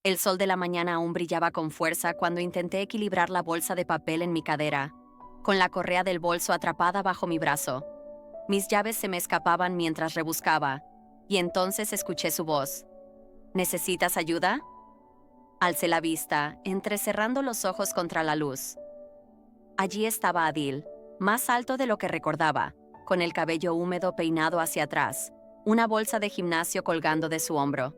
El sol de la mañana aún brillaba con fuerza cuando intenté equilibrar la bolsa de papel en mi cadera, con la correa del bolso atrapada bajo mi brazo. Mis llaves se me escapaban mientras rebuscaba, y entonces escuché su voz. ¿Necesitas ayuda? Alcé la vista, entrecerrando los ojos contra la luz. Allí estaba Adil, más alto de lo que recordaba, con el cabello húmedo peinado hacia atrás, una bolsa de gimnasio colgando de su hombro.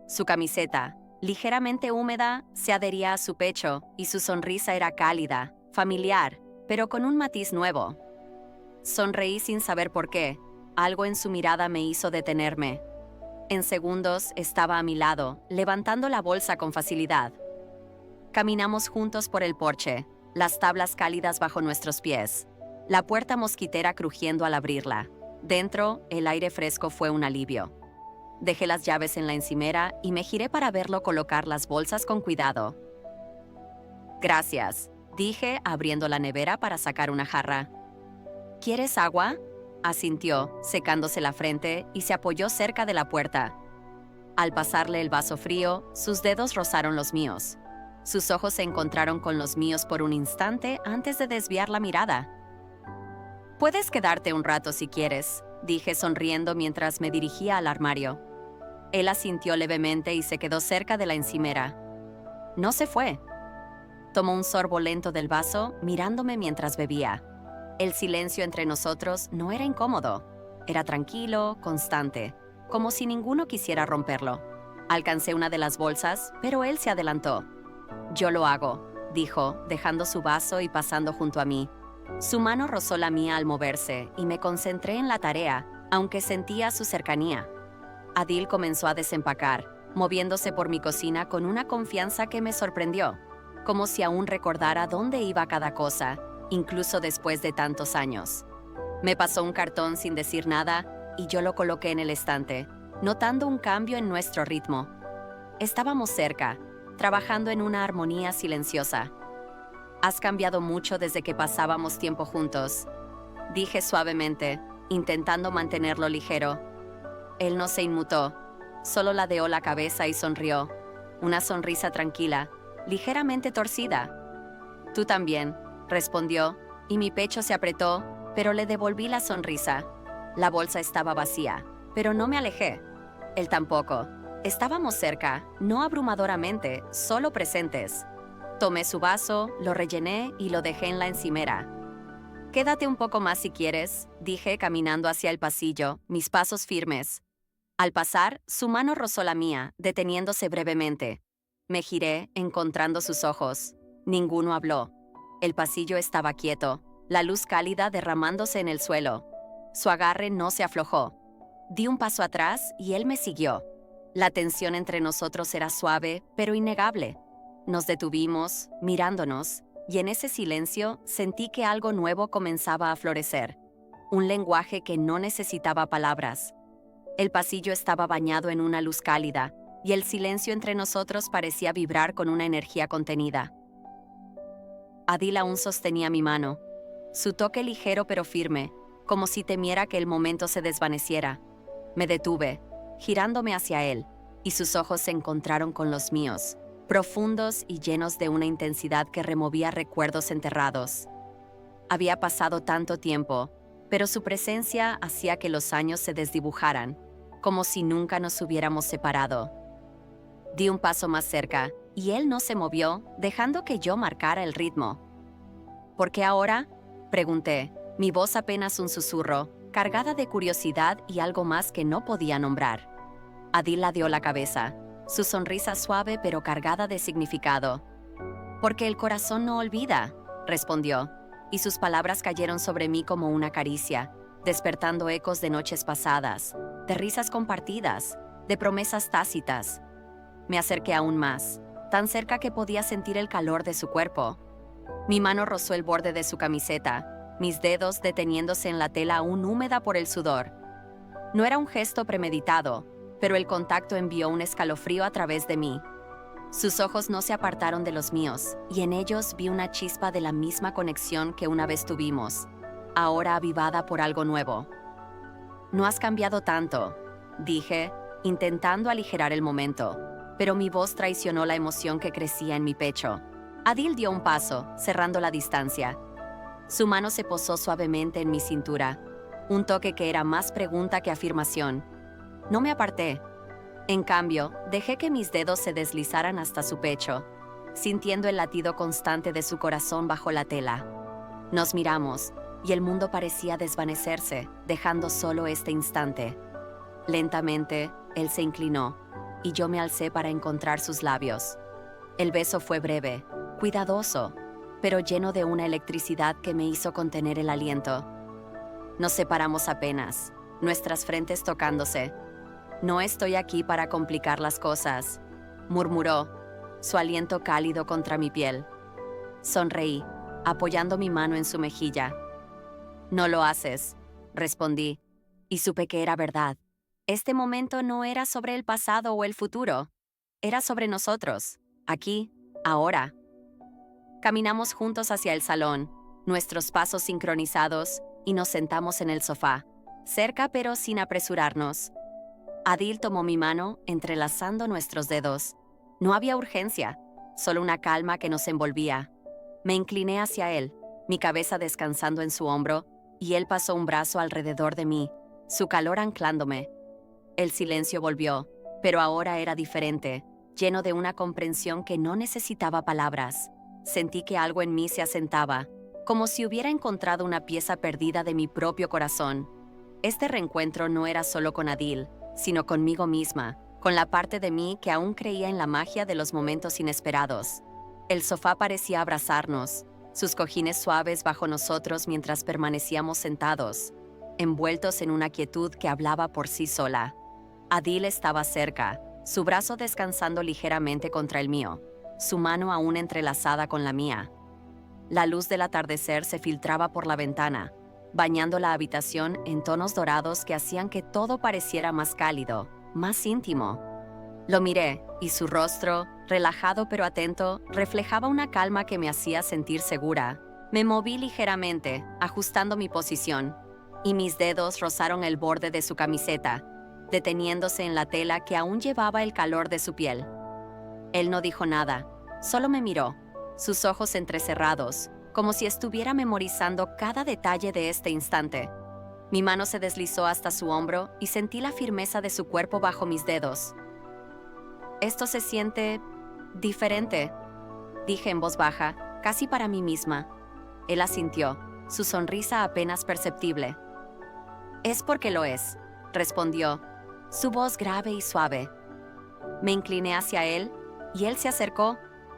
Su camiseta, ligeramente húmeda, se adhería a su pecho y su sonrisa era cálida, familiar, pero con un matiz nuevo. Sonreí sin saber por qué. Algo en su mirada me hizo detenerme. En segundos estaba a mi lado, levantando la bolsa con facilidad. Caminamos juntos por el porche, las tablas cálidas bajo nuestros pies, la puerta mosquitera crujiendo al abrirla. Dentro, el aire fresco fue un alivio. Dejé las llaves en la encimera y me giré para verlo colocar las bolsas con cuidado. Gracias, dije, abriendo la nevera para sacar una jarra. ¿Quieres agua? Asintió, secándose la frente, y se apoyó cerca de la puerta. Al pasarle el vaso frío, sus dedos rozaron los míos. Sus ojos se encontraron con los míos por un instante antes de desviar la mirada. Puedes quedarte un rato si quieres, dije sonriendo mientras me dirigía al armario. Él asintió levemente y se quedó cerca de la encimera. No se fue. Tomó un sorbo lento del vaso, mirándome mientras bebía. El silencio entre nosotros no era incómodo. Era tranquilo, constante, como si ninguno quisiera romperlo. Alcancé una de las bolsas, pero él se adelantó. Yo lo hago, dijo, dejando su vaso y pasando junto a mí. Su mano rozó la mía al moverse y me concentré en la tarea, aunque sentía su cercanía. Adil comenzó a desempacar, moviéndose por mi cocina con una confianza que me sorprendió, como si aún recordara dónde iba cada cosa, incluso después de tantos años. Me pasó un cartón sin decir nada y yo lo coloqué en el estante, notando un cambio en nuestro ritmo. Estábamos cerca, trabajando en una armonía silenciosa. Has cambiado mucho desde que pasábamos tiempo juntos, dije suavemente, intentando mantenerlo ligero. Él no se inmutó, solo ladeó la cabeza y sonrió, una sonrisa tranquila, ligeramente torcida. Tú también, respondió, y mi pecho se apretó, pero le devolví la sonrisa. La bolsa estaba vacía, pero no me alejé. Él tampoco. Estábamos cerca, no abrumadoramente, solo presentes. Tomé su vaso, lo rellené y lo dejé en la encimera. Quédate un poco más si quieres, dije caminando hacia el pasillo, mis pasos firmes. Al pasar, su mano rozó la mía, deteniéndose brevemente. Me giré, encontrando sus ojos. Ninguno habló. El pasillo estaba quieto, la luz cálida derramándose en el suelo. Su agarre no se aflojó. Di un paso atrás y él me siguió. La tensión entre nosotros era suave, pero innegable. Nos detuvimos, mirándonos, y en ese silencio sentí que algo nuevo comenzaba a florecer. Un lenguaje que no necesitaba palabras. El pasillo estaba bañado en una luz cálida, y el silencio entre nosotros parecía vibrar con una energía contenida. Adil aún sostenía mi mano. Su toque ligero pero firme, como si temiera que el momento se desvaneciera. Me detuve, girándome hacia él, y sus ojos se encontraron con los míos, profundos y llenos de una intensidad que removía recuerdos enterrados. Había pasado tanto tiempo, pero su presencia hacía que los años se desdibujaran, como si nunca nos hubiéramos separado. Di un paso más cerca, y él no se movió, dejando que yo marcara el ritmo. ¿Por qué ahora?, pregunté, mi voz apenas un susurro, cargada de curiosidad y algo más que no podía nombrar. Adil ladeó la cabeza, su sonrisa suave pero cargada de significado. «Porque el corazón no olvida», respondió, y sus palabras cayeron sobre mí como una caricia, despertando ecos de noches pasadas, de risas compartidas, de promesas tácitas. Me acerqué aún más, tan cerca que podía sentir el calor de su cuerpo. Mi mano rozó el borde de su camiseta, mis dedos deteniéndose en la tela aún húmeda por el sudor. No era un gesto premeditado, pero el contacto envió un escalofrío a través de mí. Sus ojos no se apartaron de los míos, y en ellos vi una chispa de la misma conexión que una vez tuvimos, ahora avivada por algo nuevo. «No has cambiado tanto», dije, intentando aligerar el momento. pero mi voz traicionó la emoción que crecía en mi pecho. Adil dio un paso, cerrando la distancia. Su mano se posó suavemente en mi cintura, un toque que era más pregunta que afirmación. No me aparté. En cambio, dejé que mis dedos se deslizaran hasta su pecho, sintiendo el latido constante de su corazón bajo la tela. Nos miramos, y el mundo parecía desvanecerse, dejando solo este instante. Lentamente, él se inclinó, y yo me alcé para encontrar sus labios. El beso fue breve, cuidadoso, pero lleno de una electricidad que me hizo contener el aliento. Nos separamos apenas, nuestras frentes tocándose. «No estoy aquí para complicar las cosas», murmuró, su aliento cálido contra mi piel. Sonreí, apoyando mi mano en su mejilla. «No lo haces», respondí, y supe que era verdad. Este momento no era sobre el pasado o el futuro, era sobre nosotros, aquí, ahora. Caminamos juntos hacia el salón, nuestros pasos sincronizados, y nos sentamos en el sofá, cerca pero sin apresurarnos. Adil tomó mi mano, entrelazando nuestros dedos. No había urgencia, solo una calma que nos envolvía. Me incliné hacia él, mi cabeza descansando en su hombro, y él pasó un brazo alrededor de mí, su calor anclándome. El silencio volvió, pero ahora era diferente, lleno de una comprensión que no necesitaba palabras. Sentí que algo en mí se asentaba, como si hubiera encontrado una pieza perdida de mi propio corazón. Este reencuentro no era solo con Adil, sino conmigo misma, con la parte de mí que aún creía en la magia de los momentos inesperados. El sofá parecía abrazarnos, sus cojines suaves bajo nosotros mientras permanecíamos sentados, envueltos en una quietud que hablaba por sí sola. Adil estaba cerca, su brazo descansando ligeramente contra el mío, su mano aún entrelazada con la mía. La luz del atardecer se filtraba por la ventana, bañando la habitación en tonos dorados que hacían que todo pareciera más cálido, más íntimo. Lo miré, y su rostro, relajado pero atento, reflejaba una calma que me hacía sentir segura. Me moví ligeramente, ajustando mi posición, y mis dedos rozaron el borde de su camiseta, deteniéndose en la tela que aún llevaba el calor de su piel. Él no dijo nada, solo me miró, sus ojos entrecerrados, como si estuviera memorizando cada detalle de este instante. Mi mano se deslizó hasta su hombro y sentí la firmeza de su cuerpo bajo mis dedos. «Esto se siente diferente», dije en voz baja, casi para mí misma. Él asintió, su sonrisa apenas perceptible. «Es porque lo es», respondió, su voz grave y suave. Me incliné hacia él, y él se acercó,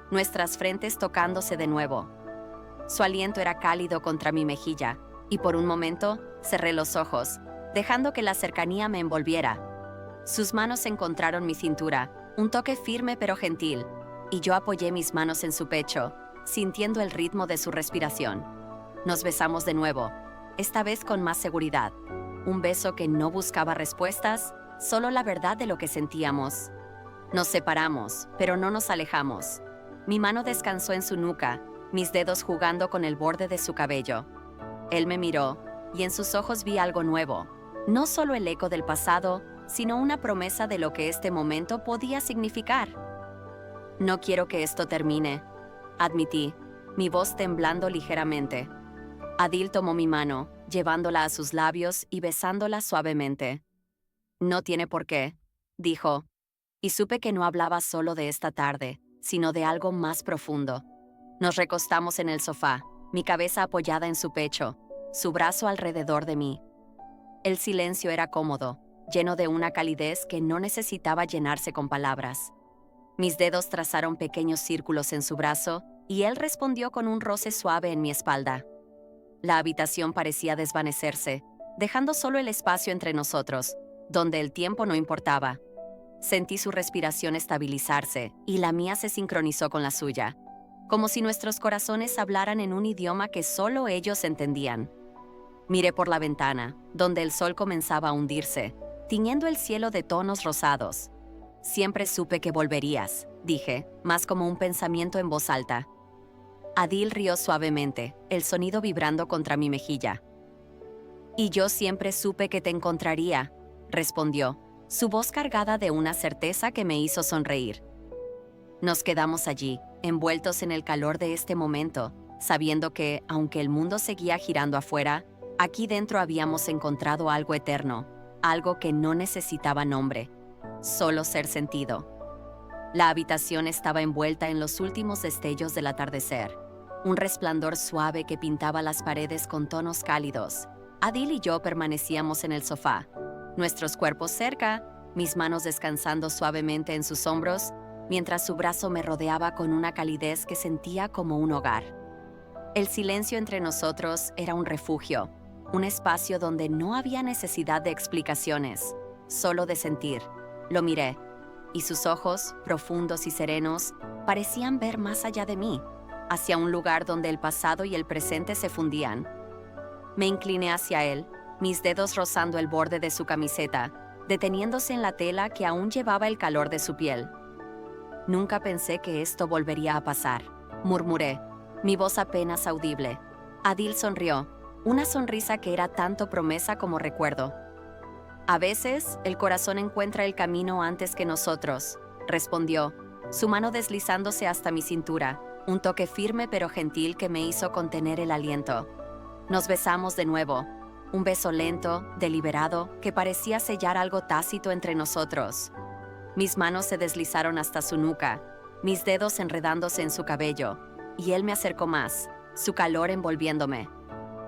nuestras frentes tocándose de nuevo. Su aliento era cálido contra mi mejilla, y por un momento cerré los ojos, dejando que la cercanía me envolviera. Sus manos encontraron mi cintura, un toque firme pero gentil, y yo apoyé mis manos en su pecho, sintiendo el ritmo de su respiración. Nos besamos de nuevo, esta vez con más seguridad. Un beso que no buscaba respuestas, solo la verdad de lo que sentíamos. Nos separamos, pero no nos alejamos. Mi mano descansó en su nuca, mis dedos jugando con el borde de su cabello. Él me miró, y en sus ojos vi algo nuevo. No solo el eco del pasado, sino una promesa de lo que este momento podía significar. «No quiero que esto termine», admití, mi voz temblando ligeramente. Adil tomó mi mano, llevándola a sus labios y besándola suavemente. «No tiene por qué», dijo, y supe que no hablaba solo de esta tarde, sino de algo más profundo. Nos recostamos en el sofá, mi cabeza apoyada en su pecho, su brazo alrededor de mí. El silencio era cómodo, lleno de una calidez que no necesitaba llenarse con palabras. Mis dedos trazaron pequeños círculos en su brazo, y él respondió con un roce suave en mi espalda. La habitación parecía desvanecerse, dejando solo el espacio entre nosotros, donde el tiempo no importaba. Sentí su respiración estabilizarse, y la mía se sincronizó con la suya, como si nuestros corazones hablaran en un idioma que solo ellos entendían. Miré por la ventana, donde el sol comenzaba a hundirse, tiñendo el cielo de tonos rosados. «Siempre supe que volverías», dije, más como un pensamiento en voz alta. Adil rió suavemente, el sonido vibrando contra mi mejilla. «Y yo siempre supe que te encontraría», respondió, su voz cargada de una certeza que me hizo sonreír. Nos quedamos allí, envueltos en el calor de este momento, sabiendo que, aunque el mundo seguía girando afuera, aquí dentro habíamos encontrado algo eterno, algo que no necesitaba nombre, solo ser sentido. La habitación estaba envuelta en los últimos destellos del atardecer, un resplandor suave que pintaba las paredes con tonos cálidos. Adil y yo permanecíamos en el sofá, nuestros cuerpos cerca, mis manos descansando suavemente en sus hombros, mientras su brazo me rodeaba con una calidez que sentía como un hogar. El silencio entre nosotros era un refugio, un espacio donde no había necesidad de explicaciones, solo de sentir. Lo miré, y sus ojos, profundos y serenos, parecían ver más allá de mí, hacia un lugar donde el pasado y el presente se fundían. Me incliné hacia él, mis dedos rozando el borde de su camiseta, deteniéndose en la tela que aún llevaba el calor de su piel. Nunca pensé que esto volvería a pasar, murmuré, mi voz apenas audible. Adil sonrió, una sonrisa que era tanto promesa como recuerdo. A veces, el corazón encuentra el camino antes que nosotros, respondió, su mano deslizándose hasta mi cintura, un toque firme pero gentil que me hizo contener el aliento. Nos besamos de nuevo, un beso lento, deliberado, que parecía sellar algo tácito entre nosotros. Mis manos se deslizaron hasta su nuca, mis dedos enredándose en su cabello, y él me acercó más, su calor envolviéndome.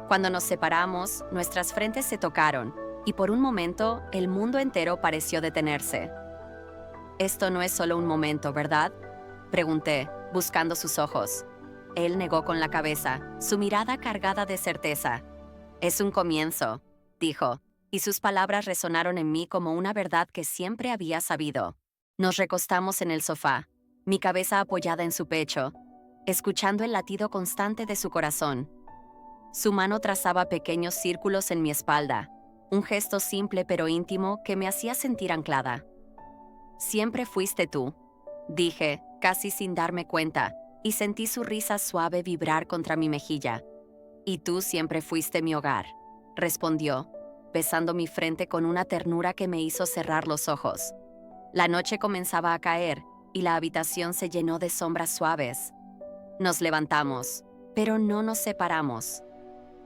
Cuando nos separamos, nuestras frentes se tocaron, y por un momento el mundo entero pareció detenerse. «Esto no es solo un momento, ¿verdad?», pregunté, buscando sus ojos. Él negó con la cabeza, su mirada cargada de certeza. «Es un comienzo», dijo, y sus palabras resonaron en mí como una verdad que siempre había sabido. Nos recostamos en el sofá, mi cabeza apoyada en su pecho, escuchando el latido constante de su corazón. Su mano trazaba pequeños círculos en mi espalda, un gesto simple pero íntimo que me hacía sentir anclada. «Siempre fuiste tú», dije, casi sin darme cuenta, y sentí su risa suave vibrar contra mi mejilla. «Y tú siempre fuiste mi hogar», respondió, besando mi frente con una ternura que me hizo cerrar los ojos. La noche comenzaba a caer, y la habitación se llenó de sombras suaves. Nos levantamos, pero no nos separamos.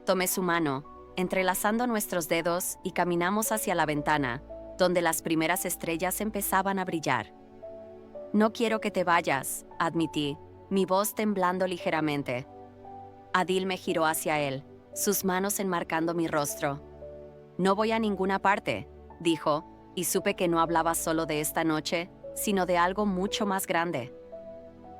Tomé su mano, entrelazando nuestros dedos, y caminamos hacia la ventana, donde las primeras estrellas empezaban a brillar. «No quiero que te vayas», admití, mi voz temblando ligeramente. Adil me giró hacia él, sus manos enmarcando mi rostro. «No voy a ninguna parte», dijo, y supe que no hablaba solo de esta noche, sino de algo mucho más grande.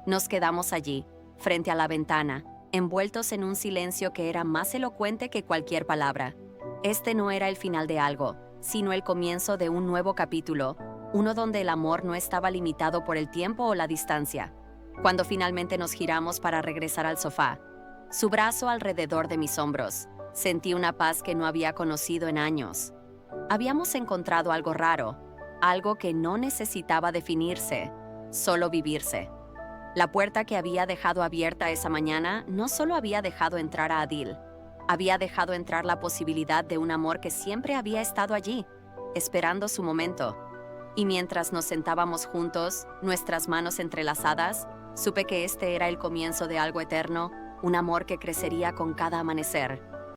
Nos quedamos allí, frente a la ventana, envueltos en un silencio que era más elocuente que cualquier palabra. Este no era el final de algo, sino el comienzo de un nuevo capítulo, uno donde el amor no estaba limitado por el tiempo o la distancia. Cuando finalmente nos giramos para regresar al sofá, su brazo alrededor de mis hombros, sentí una paz que no había conocido en años. Habíamos encontrado algo raro, algo que no necesitaba definirse, solo vivirse. La puerta que había dejado abierta esa mañana no solo había dejado entrar a Adil, había dejado entrar la posibilidad de un amor que siempre había estado allí, esperando su momento. Y mientras nos sentábamos juntos, nuestras manos entrelazadas, supe que este era el comienzo de algo eterno, un amor que crecería con cada amanecer.